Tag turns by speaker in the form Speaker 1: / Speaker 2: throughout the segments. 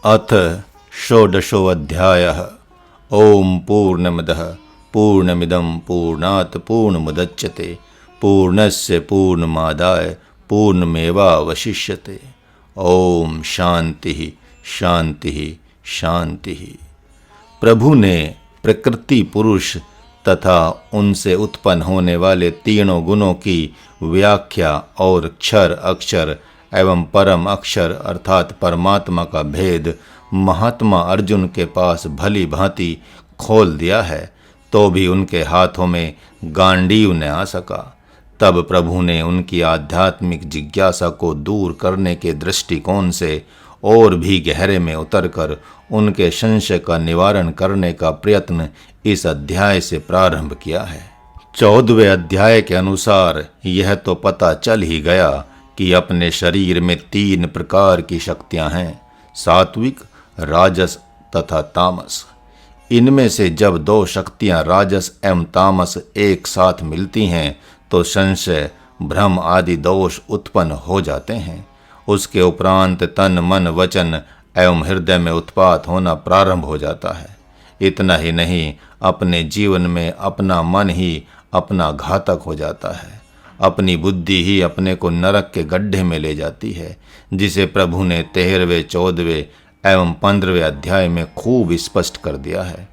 Speaker 1: अथ षोडशोऽध्यायः। ओम पूर्णमदः पूर्णमिदं पूर्णात् पूर्णमुदच्यते पूर्णस्य पूर्णमादाय पूर्णमेवावशिष्यते। ओम शांति शांति शांति। प्रभु ने प्रकृति, पुरुष तथा उनसे उत्पन्न होने वाले तीनों गुणों की व्याख्या और क्षर, अक्षर एवं परम अक्षर अर्थात परमात्मा का भेद महात्मा अर्जुन के पास भली भांति खोल दिया है, तो भी उनके हाथों में गांडीव न आ सका। तब प्रभु ने उनकी आध्यात्मिक जिज्ञासा को दूर करने के दृष्टिकोण से और भी गहरे में उतरकर उनके संशय का निवारण करने का प्रयत्न इस अध्याय से प्रारंभ किया है। 14वें अध्याय के अनुसार यह तो पता चल ही गया कि अपने शरीर में 3 प्रकार की शक्तियां हैं, सात्विक, राजस तथा तामस। इनमें से जब 2 शक्तियां राजस एवं तामस एक साथ मिलती हैं तो संशय, भ्रम आदि दोष उत्पन्न हो जाते हैं। उसके उपरांत तन, मन, वचन एवं हृदय में उत्पात होना प्रारंभ हो जाता है। इतना ही नहीं, अपने जीवन में अपना मन ही अपना घातक हो जाता है। अपनी बुद्धि ही अपने को नरक के गड्ढे में ले जाती है, जिसे प्रभु ने 13वें, 14वें एवं 15वें अध्याय में खूब स्पष्ट कर दिया है।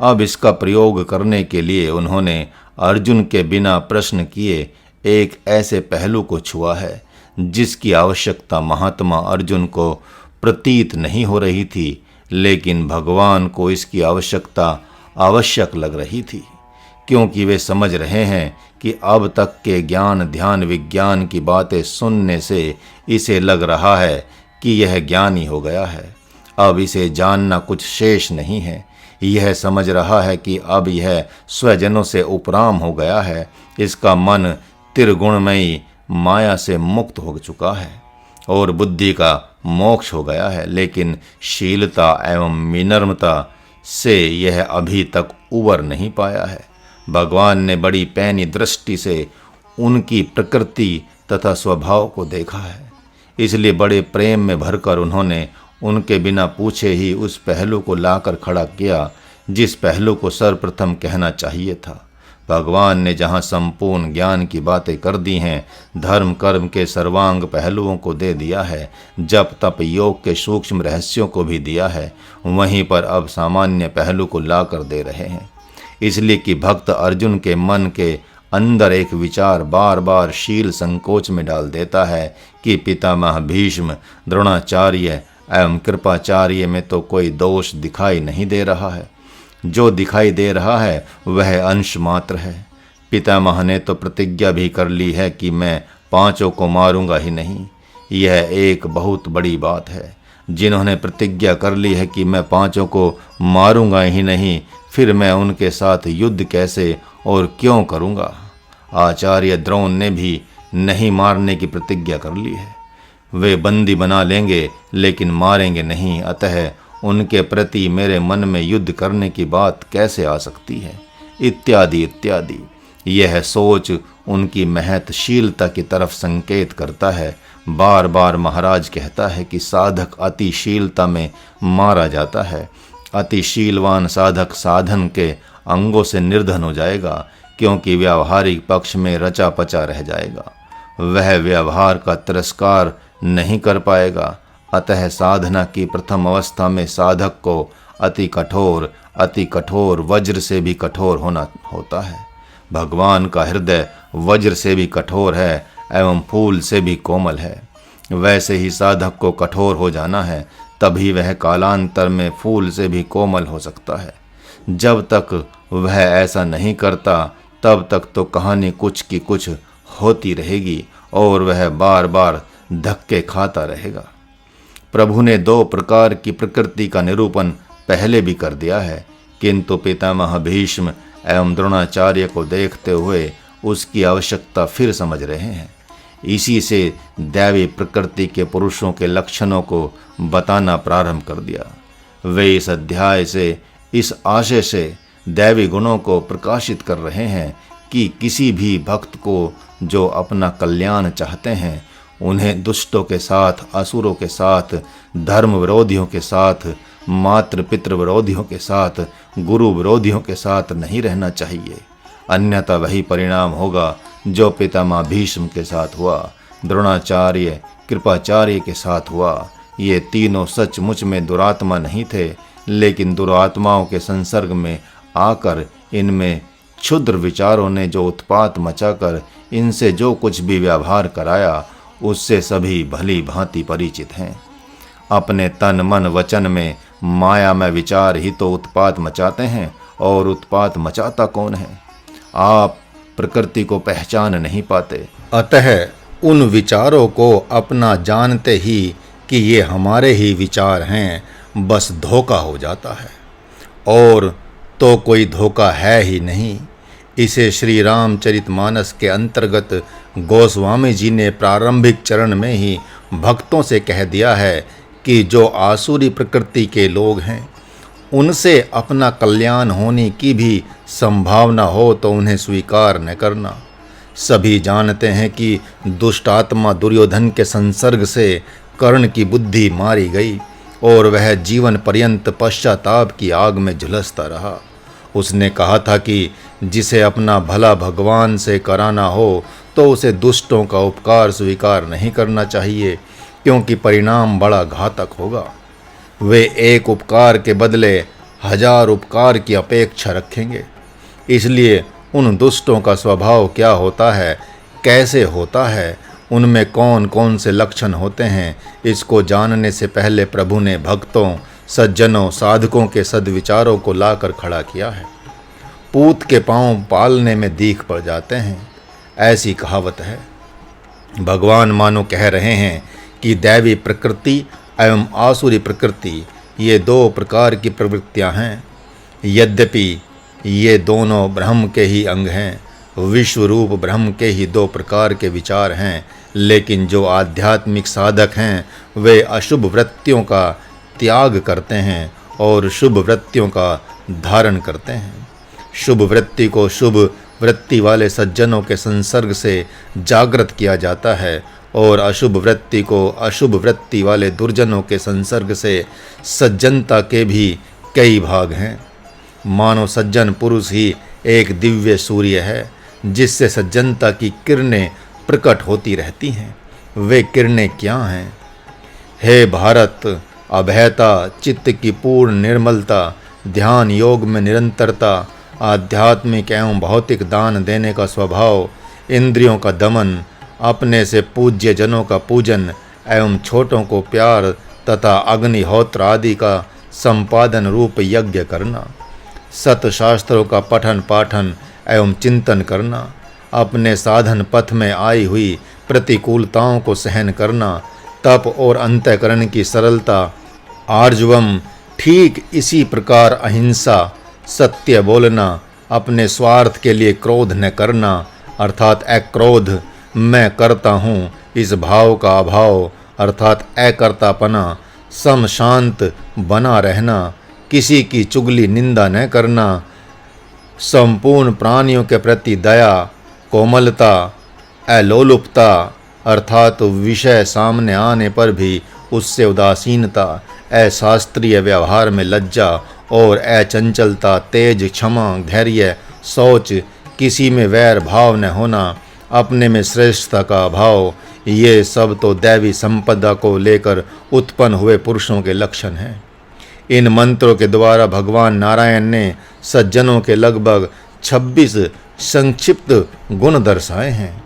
Speaker 1: अब इसका प्रयोग करने के लिए उन्होंने अर्जुन के बिना प्रश्न किए एक ऐसे पहलू को छुआ है जिसकी आवश्यकता महात्मा अर्जुन को प्रतीत नहीं हो रही थी, लेकिन भगवान को इसकी आवश्यकता आवश्यक लग रही थी, क्योंकि वे समझ रहे हैं कि अब तक के ज्ञान, ध्यान, विज्ञान की बातें सुनने से इसे लग रहा है कि यह ज्ञानी हो गया है। अब इसे जानना कुछ शेष नहीं है। यह समझ रहा है कि अब यह स्वजनों से उपराम हो गया है। इसका मन त्रिगुणमयी माया से मुक्त हो चुका है और बुद्धि का मोक्ष हो गया है, लेकिन शीलता एवं विनम्रता से यह अभी तक उबर नहीं पाया है। भगवान ने बड़ी पैनी दृष्टि से उनकी प्रकृति तथा स्वभाव को देखा है, इसलिए बड़े प्रेम में भरकर उन्होंने उनके बिना पूछे ही उस पहलू को लाकर खड़ा किया जिस पहलू को सर्वप्रथम कहना चाहिए था। भगवान ने जहाँ संपूर्ण ज्ञान की बातें कर दी हैं, धर्म कर्म के सर्वांग पहलुओं को दे दिया है, जप तप योग के सूक्ष्म रहस्यों को भी दिया है, वहीं पर अब सामान्य पहलू को ला कर दे रहे हैं। इसलिए कि भक्त अर्जुन के मन के अंदर एक विचार बार बार शील संकोच में डाल देता है कि पितामह भीष्म, द्रोणाचार्य एवं कृपाचार्य में तो कोई दोष दिखाई नहीं दे रहा है। जो दिखाई दे रहा है वह अंश मात्र है। पितामह ने तो प्रतिज्ञा भी कर ली है कि मैं 5 को मारूंगा ही नहीं। यह एक बहुत बड़ी बात है। जिन्होंने प्रतिज्ञा कर ली है कि मैं 5 को मारूंगा ही नहीं, फिर मैं उनके साथ युद्ध कैसे और क्यों करूंगा। आचार्य द्रोण ने भी नहीं मारने की प्रतिज्ञा कर ली है। वे बंदी बना लेंगे लेकिन मारेंगे नहीं, अतः उनके प्रति मेरे मन में युद्ध करने की बात कैसे आ सकती है, इत्यादि इत्यादि। यह सोच उनकी महत्शीलता की तरफ संकेत करता है। बार बार महाराज कहता है कि साधक अतिशीलता में मारा जाता है। अतिशीलवान साधक साधन के अंगों से निर्धन हो जाएगा, क्योंकि व्यावहारिक पक्ष में रचा पचा रह जाएगा। वह व्यवहार का तिरस्कार नहीं कर पाएगा। अतः साधना की प्रथम अवस्था में साधक को अति कठोर वज्र से भी कठोर होना होता है। भगवान का हृदय वज्र से भी कठोर है एवं फूल से भी कोमल है। वैसे ही साधक को कठोर हो जाना है, तभी वह कालांतर में फूल से भी कोमल हो सकता है। जब तक वह ऐसा नहीं करता तब तक तो कहानी कुछ की कुछ होती रहेगी और वह बार बार धक्के खाता रहेगा। प्रभु ने 2 प्रकार की प्रकृति का निरूपण पहले भी कर दिया है, किंतु पितामह भीष्म एवं द्रोणाचार्य को देखते हुए उसकी आवश्यकता फिर समझ रहे हैं। इसी से दैवी प्रकृति के पुरुषों के लक्षणों को बताना प्रारंभ कर दिया। वे इस अध्याय से इस आशय से दैवी गुणों को प्रकाशित कर रहे हैं कि किसी भी भक्त को जो अपना कल्याण चाहते हैं उन्हें दुष्टों के साथ, असुरों के साथ, धर्म विरोधियों के साथ, मातृ पितृ विरोधियों के साथ, गुरु विरोधियों के साथ नहीं रहना चाहिए, अन्यथा वही परिणाम होगा जो पितामह भीष्म के साथ हुआ, द्रोणाचार्य, कृपाचार्य के साथ हुआ। ये तीनों सचमुच में दुरात्मा नहीं थे, लेकिन दुरात्माओं के संसर्ग में आकर इनमें क्षुद्र विचारों ने जो उत्पात मचाकर इनसे जो कुछ भी व्यवहार कराया, उससे सभी भली भांति परिचित हैं। अपने तन मन वचन में माया में विचार ही तो उत्पात मचाते हैं, और उत्पात मचाता कौन है? आप प्रकृति को पहचान नहीं पाते, अतः उन विचारों को अपना जानते ही कि ये हमारे ही विचार हैं, बस धोखा हो जाता है, और तो कोई धोखा है ही नहीं। इसे श्री रामचरितमानस के अंतर्गत गोस्वामी जी ने प्रारंभिक चरण में ही भक्तों से कह दिया है कि जो आसुरी प्रकृति के लोग हैं, उनसे अपना कल्याण होने की भी संभावना हो तो उन्हें स्वीकार न करना। सभी जानते हैं कि दुष्टात्मा दुर्योधन के संसर्ग से कर्ण की बुद्धि मारी गई और वह जीवन पर्यंत पश्चाताप की आग में झुलसता रहा। उसने कहा था कि जिसे अपना भला भगवान से कराना हो तो उसे दुष्टों का उपकार स्वीकार नहीं करना चाहिए, क्योंकि परिणाम बड़ा घातक होगा। वे एक उपकार के बदले 1000 उपकार की अपेक्षा रखेंगे। इसलिए उन दुष्टों का स्वभाव क्या होता है, कैसे होता है, उनमें कौन कौन से लक्षण होते हैं, इसको जानने से पहले प्रभु ने भक्तों, सज्जनों, साधकों के सद्विचारों को लाकर खड़ा किया है। पूत के पांव पालने में दीख पड़ जाते हैं, ऐसी कहावत है। भगवान मानो कह रहे हैं कि दैवी प्रकृति एवं आसुरी प्रकृति ये 2 प्रकार की प्रवृत्तियां हैं। यद्यपि ये दोनों ब्रह्म के ही अंग हैं, विश्व रूप ब्रह्म के ही 2 प्रकार के विचार हैं, लेकिन जो आध्यात्मिक साधक हैं वे अशुभ वृत्तियों का त्याग करते हैं और शुभ वृत्तियों का धारण करते हैं। शुभ वृत्ति को शुभ वृत्ति वाले सज्जनों के संसर्ग से जागृत किया जाता है और अशुभ वृत्ति को अशुभ वृत्ति वाले दुर्जनों के संसर्ग से सज्जनता के भी कई भाग हैं। मानो सज्जन पुरुष ही एक दिव्य सूर्य है, जिससे सज्जनता की किरणें प्रकट होती रहती हैं। वे किरणें क्या हैं? हे भारत, अभयता, चित्त की पूर्ण निर्मलता, ध्यान योग में निरंतरता, आध्यात्मिक एवं भौतिक दान देने का स्वभाव, इंद्रियों का दमन, अपने से पूज्य जनों का पूजन एवं छोटों को प्यार तथा अग्निहोत्र आदि का संपादन रूप यज्ञ करना, सतशास्त्रों का पठन पाठन एवं चिंतन करना, अपने साधन पथ में आई हुई प्रतिकूलताओं को सहन करना, तप और अंतःकरण की सरलता, आर्जवम, ठीक इसी प्रकार अहिंसा, सत्य बोलना, अपने स्वार्थ के लिए क्रोध न करना अर्थात अक्रोध, मैं करता हूँ इस भाव का अभाव अर्थात अकर्तापना, सम शांत बना रहना, किसी की चुगली निंदा न करना, संपूर्ण प्राणियों के प्रति दया, कोमलता, अलोलुपता अर्थात विषय सामने आने पर भी उससे उदासीनता, अशास्त्रीय व्यवहार में लज्जा और अचंचलता, तेज, क्षमा, धैर्य, शौच, किसी में वैर भाव न होना, अपने में श्रेष्ठता का अभाव, ये सब तो दैवी संपदा को लेकर उत्पन्न हुए पुरुषों के लक्षण हैं। इन मंत्रों के द्वारा भगवान नारायण ने सज्जनों के लगभग 26 संक्षिप्त गुण दर्शाए हैं।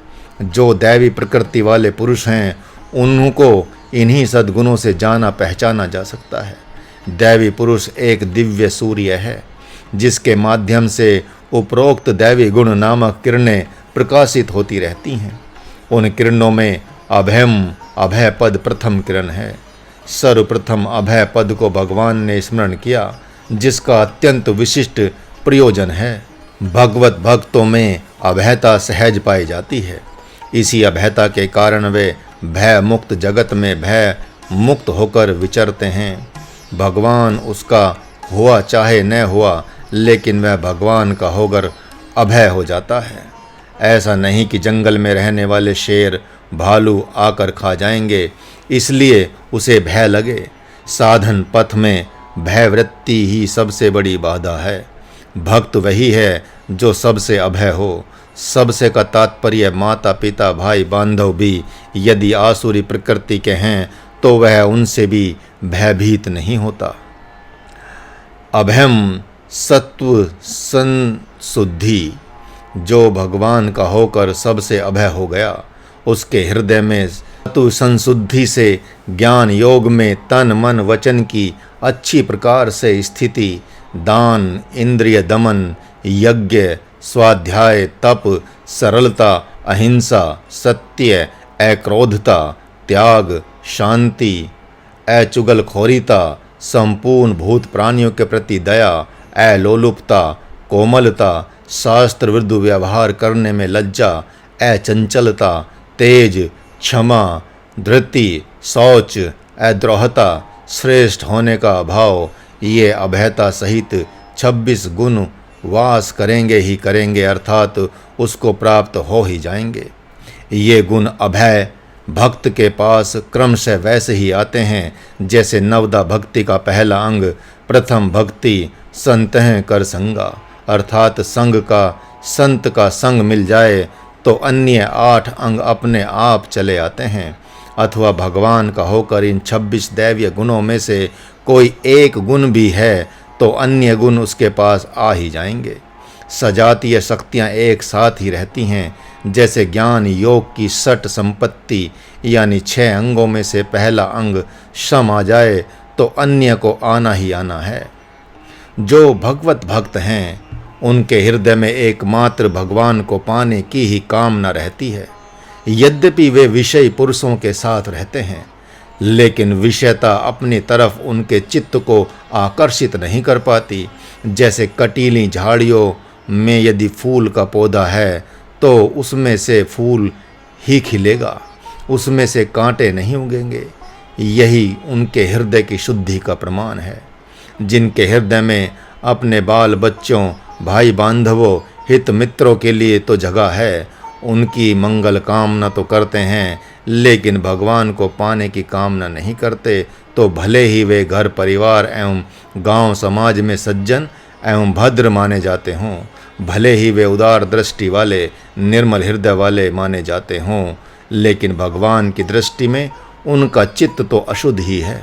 Speaker 1: जो दैवी प्रकृति वाले पुरुष हैं उनको इन्हीं सद्गुणों से जाना पहचाना जा सकता है। दैवी पुरुष एक दिव्य सूर्य है, जिसके माध्यम से उपरोक्त दैवी गुण नामक किरणें प्रकाशित होती रहती हैं। उन किरणों में अभयम, अभय पद प्रथम किरण है। सर्वप्रथम अभय पद को भगवान ने स्मरण किया, जिसका अत्यंत विशिष्ट प्रयोजन है। भगवत भक्तों में अभयता सहज पाई जाती है। इसी अभयता के कारण वे भय मुक्त जगत में भय मुक्त होकर विचरते हैं। भगवान उसका हुआ चाहे न हुआ, लेकिन वह भगवान का होकर अभय हो जाता है। ऐसा नहीं कि जंगल में रहने वाले शेर भालू आकर खा जाएंगे, इसलिए उसे भय लगे। साधन पथ में भयवृत्ति ही सबसे बड़ी बाधा है। भक्त वही है जो सबसे अभय हो। सबसे का तात्पर्य माता पिता भाई बांधव भी यदि आसुरी प्रकृति के हैं तो वह उनसे भी भयभीत नहीं होता। अभयम सत्व संशुद्धि, जो भगवान का होकर सबसे अभय हो गया, उसके हृदय में सत्व संशुद्धि से ज्ञान योग में तन मन वचन की अच्छी प्रकार से स्थिति, दान, इंद्रिय दमन, यज्ञ, स्वाध्याय, तप, सरलता, अहिंसा, सत्य, अक्रोधता, त्याग, शांति, अचुगलखोरीता, संपूर्ण भूत प्राणियों के प्रति दया, अलोलुपता, कोमलता, शास्त्र विरुद्ध व्यवहार करने में लज्जा, अचंचलता, तेज, क्षमा, धृति, शौच, अद्रोहता, श्रेष्ठ होने का अभाव, ये अभयता सहित 26 गुण वास करेंगे ही करेंगे, अर्थात उसको प्राप्त हो ही जाएंगे। ये गुण अभय भक्त के पास क्रमशः वैसे ही आते हैं जैसे नवदा भक्ति का पहला अंग प्रथम भक्ति संतः कर संगा, अर्थात संत का संग मिल जाए तो अन्य 8 अंग अपने आप चले आते हैं। अथवा भगवान का होकर इन 26 दैवीय गुणों में से कोई एक गुण भी है तो अन्य गुण उसके पास आ ही जाएंगे। सजातीय शक्तियाँ एक साथ ही रहती हैं। जैसे ज्ञान योग की 60 संपत्ति यानी 6 अंगों में से पहला अंग शम आ जाए तो अन्य को आना ही आना है। जो भगवत भक्त हैं उनके हृदय में एकमात्र भगवान को पाने की ही कामना रहती है। यद्यपि वे विषयी पुरुषों के साथ रहते हैं, लेकिन विषयता अपनी तरफ उनके चित्त को आकर्षित नहीं कर पाती। जैसे कटीली झाड़ियों में यदि फूल का पौधा है तो उसमें से फूल ही खिलेगा, उसमें से कांटे नहीं उगेंगे। यही उनके हृदय की शुद्धि का प्रमाण है। जिनके हृदय में अपने बाल बच्चों, भाई बांधवों, हित मित्रों के लिए तो जगह है, उनकी मंगल कामना तो करते हैं, लेकिन भगवान को पाने की कामना नहीं करते, तो भले ही वे घर परिवार एवं गांव समाज में सज्जन एवं भद्र माने जाते हों, भले ही वे उदार दृष्टि वाले निर्मल हृदय वाले माने जाते हों, लेकिन भगवान की दृष्टि में उनका चित्त तो अशुद्ध ही है।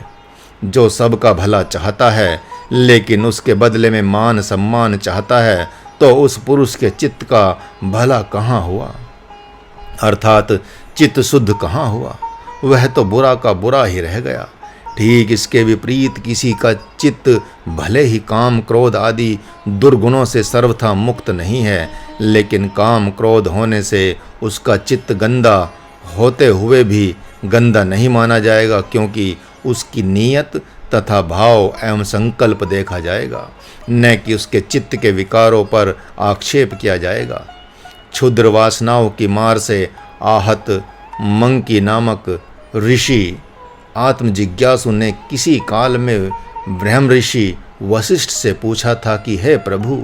Speaker 1: जो सबका भला चाहता है लेकिन उसके बदले में मान सम्मान चाहता है, तो उस पुरुष के चित्त का भला कहाँ हुआ, अर्थात चित्त शुद्ध कहाँ हुआ? वह तो बुरा का बुरा ही रह गया। ठीक इसके विपरीत किसी का चित्त भले ही काम क्रोध आदि दुर्गुणों से सर्वथा मुक्त नहीं है, लेकिन काम क्रोध होने से उसका चित्त गंदा होते हुए भी गंदा नहीं माना जाएगा, क्योंकि उसकी नीयत तथा भाव एवं संकल्प देखा जाएगा, न कि उसके चित्त के विकारों पर आक्षेप किया जाएगा। क्षुद्र वासनाओं की मार से आहत मंकी नामक ऋषि आत्मजिज्ञासु ने किसी काल में ब्रह्म ऋषि वशिष्ठ से पूछा था कि हे प्रभु,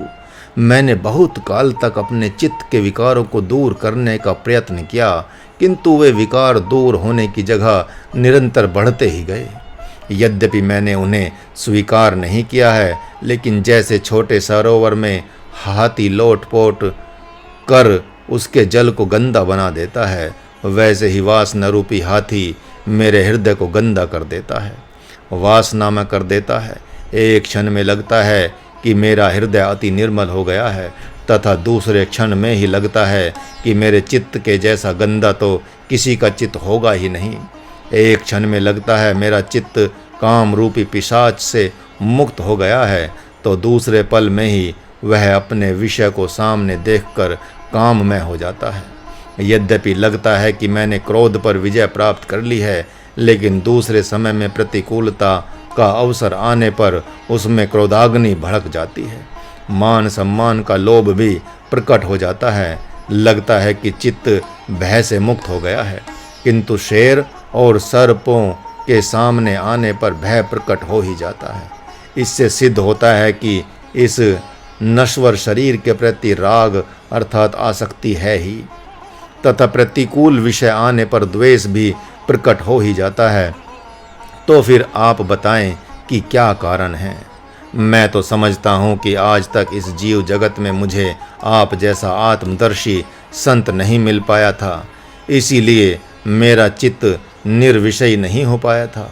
Speaker 1: मैंने बहुत काल तक अपने चित्त के विकारों को दूर करने का प्रयत्न किया, किंतु वे विकार दूर होने की जगह निरंतर बढ़ते ही गए। यद्यपि मैंने उन्हें स्वीकार नहीं किया है, लेकिन जैसे छोटे सरोवर में हाथी लोटपोट कर उसके जल को गंदा बना देता है, वैसे ही वासना रूपी हाथी मेरे हृदय को गंदा कर देता है, वासना में कर देता है। एक क्षण में लगता है कि मेरा हृदय अति निर्मल हो गया है, तथा दूसरे क्षण में ही लगता है कि मेरे चित्त के जैसा गंदा तो किसी का चित्त होगा ही नहीं। एक क्षण में लगता है मेरा चित्त काम रूपी पिशाच से मुक्त हो गया है, तो दूसरे पल में ही वह अपने विषय को सामने देखकर काममय हो जाता है। यद्यपि लगता है कि मैंने क्रोध पर विजय प्राप्त कर ली है, लेकिन दूसरे समय में प्रतिकूलता का अवसर आने पर उसमें क्रोधाग्नि भड़क जाती है। मान सम्मान का लोभ भी प्रकट हो जाता है। लगता है कि चित्त भय से मुक्त हो गया है, किंतु शेर और सर्पों के सामने आने पर भय प्रकट हो ही जाता है। इससे सिद्ध होता है कि इस नश्वर शरीर के प्रति राग अर्थात आसक्ति है ही। तथा प्रतिकूल विषय आने पर द्वेष भी प्रकट हो ही जाता है। तो फिर आप बताएं कि क्या कारण है। मैं तो समझता हूँ कि आज तक इस जीव जगत में मुझे आप जैसा आत्मदर्शी संत नहीं मिल पाया था, इसीलिए मेरा चित्त निर्विषय नहीं हो पाया था।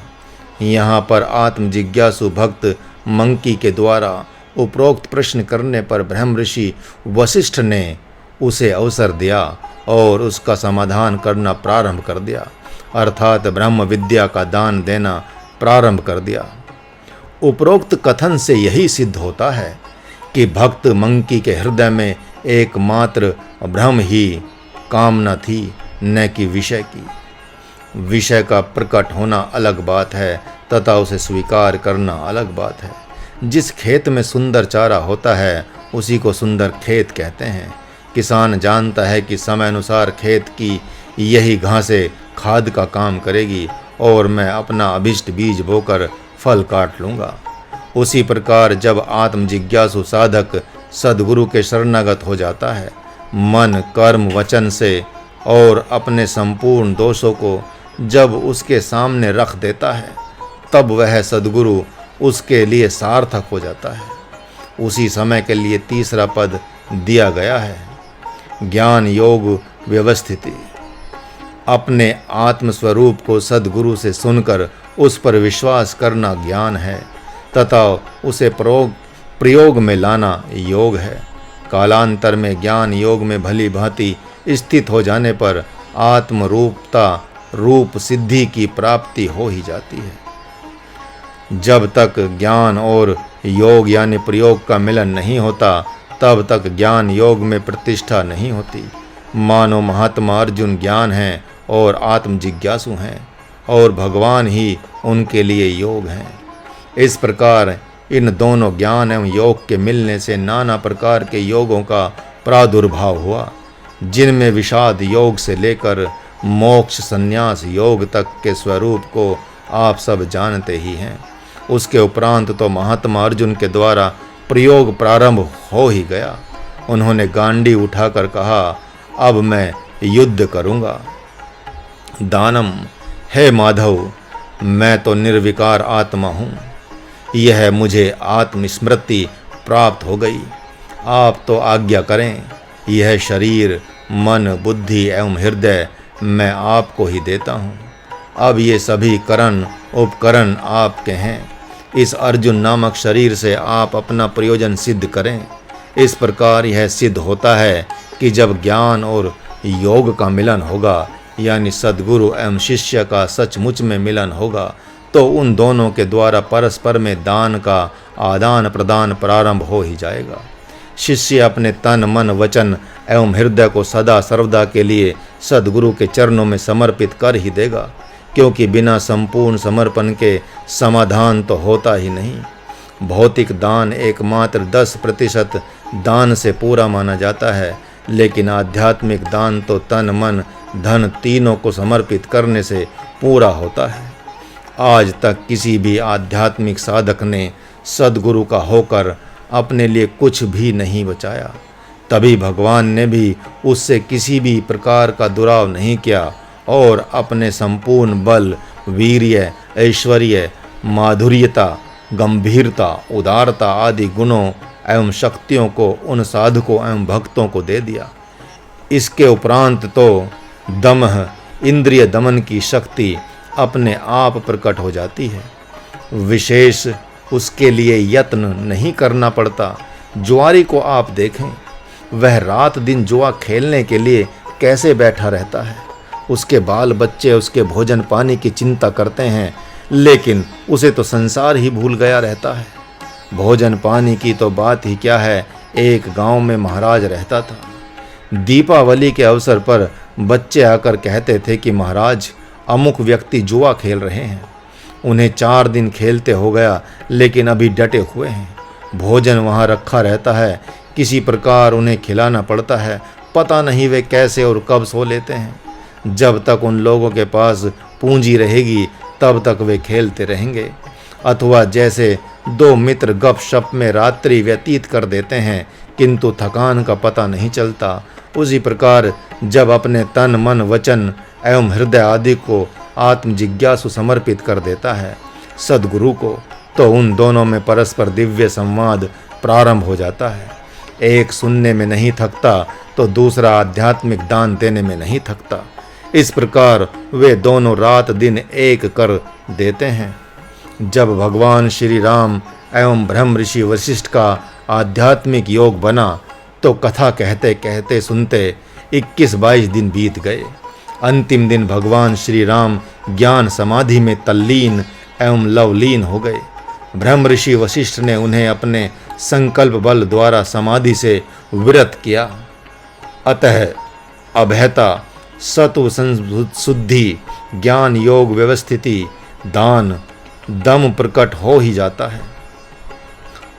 Speaker 1: यहाँ पर आत्म जिज्ञासु भक्त मंकी के द्वारा उपरोक्त प्रश्न करने पर ब्रह्म ऋषि वशिष्ठ ने उसे अवसर दिया और उसका समाधान करना प्रारंभ कर दिया, अर्थात ब्रह्म विद्या का दान देना प्रारंभ कर दिया। उपरोक्त कथन से यही सिद्ध होता है कि भक्त मंकी के हृदय में एकमात्र ब्रह्म ही कामना थी, न कि विषय की। विषय का प्रकट होना अलग बात है तथा उसे स्वीकार करना अलग बात है। जिस खेत में सुंदर चारा होता है उसी को सुंदर खेत कहते हैं। किसान जानता है कि समय अनुसार खेत की यही घासें खाद का काम करेगी और मैं अपना अभिष्ट बीज बोकर फल काट लूँगा। उसी प्रकार जब आत्म जिज्ञासु साधक सद्गुरु के शरणागत हो जाता है, मन कर्म वचन से, और अपने संपूर्ण दोषों को जब उसके सामने रख देता है, तब वह सद्गुरु उसके लिए सार्थक हो जाता है। उसी समय के लिए तीसरा पद दिया गया है, ज्ञान योग व्यवस्थिति। अपने आत्मस्वरूप को सद्गुरु से सुनकर उस पर विश्वास करना ज्ञान है तथा उसे प्रयोग में लाना योग है। कालांतर में ज्ञान योग में भली भांति स्थित हो जाने पर आत्मरूपता रूप सिद्धि की प्राप्ति हो ही जाती है। जब तक ज्ञान और योग यानी प्रयोग का मिलन नहीं होता, तब तक ज्ञान योग में प्रतिष्ठा नहीं होती। मानो महात्मा अर्जुन ज्ञान हैं और आत्म जिज्ञासु हैं और भगवान ही उनके लिए योग हैं। इस प्रकार इन दोनों ज्ञान एवं योग के मिलने से नाना प्रकार के योगों का प्रादुर्भाव हुआ, जिनमें विषाद योग से लेकर मोक्ष संन्यास योग तक के स्वरूप को आप सब जानते ही हैं। उसके उपरांत तो महात्मा अर्जुन के द्वारा प्रयोग प्रारंभ हो ही गया। उन्होंने गांडी उठाकर कहा, अब मैं युद्ध करूंगा। दानम, हे माधव, मैं तो निर्विकार आत्मा हूँ, यह मुझे आत्मस्मृति प्राप्त हो गई। आप तो आज्ञा करें, यह शरीर मन बुद्धि एवं हृदय मैं आपको ही देता हूँ। अब ये सभी करण उपकरण आपके हैं। इस अर्जुन नामक शरीर से आप अपना प्रयोजन सिद्ध करें। इस प्रकार यह सिद्ध होता है कि जब ज्ञान और योग का मिलन होगा, यानी सद्गुरु एवं शिष्य का सचमुच में मिलन होगा, तो उन दोनों के द्वारा परस्पर में दान का आदान प्रदान प्रारंभ हो ही जाएगा। शिष्य अपने तन मन वचन एवं हृदय को सदा सर्वदा के लिए सद्गुरु के चरणों में समर्पित कर ही देगा, क्योंकि बिना संपूर्ण समर्पण के समाधान तो होता ही नहीं। भौतिक दान एकमात्र 10% दान से पूरा माना जाता है, लेकिन आध्यात्मिक दान तो तन मन धन तीनों को समर्पित करने से पूरा होता है। आज तक किसी भी आध्यात्मिक साधक ने सद्गुरु का होकर अपने लिए कुछ भी नहीं बचाया। तभी भगवान ने भी उससे किसी भी प्रकार का दुराव नहीं किया और अपने संपूर्ण बल, वीर्य, ऐश्वर्य, माधुर्यता, गंभीरता, उदारता आदि गुणों एवं शक्तियों को उन साधकों एवं भक्तों को दे दिया। इसके उपरांत तो दमः इंद्रिय दमन की शक्ति अपने आप प्रकट हो जाती है। विशेष उसके लिए यत्न नहीं करना पड़ता। जुआरी को आप देखें, वह रात दिन जुआ खेलने के लिए कैसे बैठा रहता है। उसके बाल बच्चे उसके भोजन पानी की चिंता करते हैं, लेकिन उसे तो संसार ही भूल गया रहता है। भोजन पानी की तो बात ही क्या है, एक गांव में महाराज रहता था। दीपावली के अवसर पर बच्चे आकर कहते थे कि महाराज, अमुक व्यक्ति जुआ खेल रहे हैं। उन्हें 4 दिन खेलते हो गया, लेकिन अभी डटे हुए हैं। भोजन वहाँ रखा रहता है, किसी प्रकार उन्हें खिलाना पड़ता है। पता नहीं वे कैसे और कब सो लेते हैं। जब तक उन लोगों के पास पूंजी रहेगी, तब तक वे खेलते रहेंगे। अथवा जैसे 2 मित्र गपशप में रात्रि व्यतीत कर देते हैं, किंतु थकान का पता नहीं चलता। उसी प्रकार जब अपने तन मन वचन एवं हृदय आदि को आत्म जिज्ञासु समर्पित कर देता है सद्गुरु को, तो उन दोनों में परस्पर दिव्य संवाद प्रारंभ हो जाता है। एक सुनने में नहीं थकता तो दूसरा आध्यात्मिक दान देने में नहीं थकता। इस प्रकार वे दोनों रात दिन एक कर देते हैं। जब भगवान श्री राम एवं ब्रह्म ऋषि वशिष्ठ का आध्यात्मिक योग बना तो कथा कहते कहते सुनते 21-22 दिन बीत गए। अंतिम दिन भगवान श्री राम ज्ञान समाधि में तल्लीन एवं लवलीन हो गए। ब्रह्म ऋषि वशिष्ठ ने उन्हें अपने संकल्प बल द्वारा समाधि से विरत किया। अतः अभयता, सत्व शुद्धि, ज्ञान योग व्यवस्थिति, दान, दम प्रकट हो ही जाता है।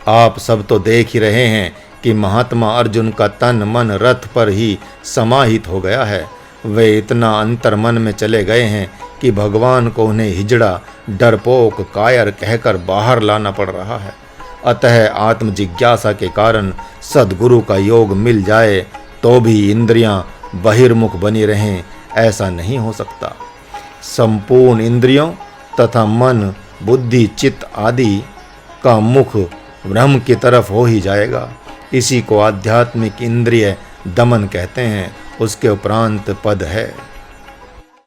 Speaker 1: आप सब तो देख ही रहे हैं कि महात्मा अर्जुन का तन मन रथ पर ही समाहित हो गया है। वे इतना अंतर मन में चले गए हैं कि भगवान को उन्हें हिजड़ा, डरपोक, कायर कहकर बाहर लाना पड़ रहा है। अतः आत्म जिज्ञासा के कारण सद्गुरु का योग मिल जाए तो भी इंद्रियां बहिर्मुख बनी रहें, ऐसा नहीं हो सकता। संपूर्ण इंद्रियों तथा मन, बुद्धि, चित्त आदि का मुख ब्रह्म की तरफ हो ही जाएगा। इसी को आध्यात्मिक इंद्रिय दमन कहते हैं। उसके उपरांत पद है।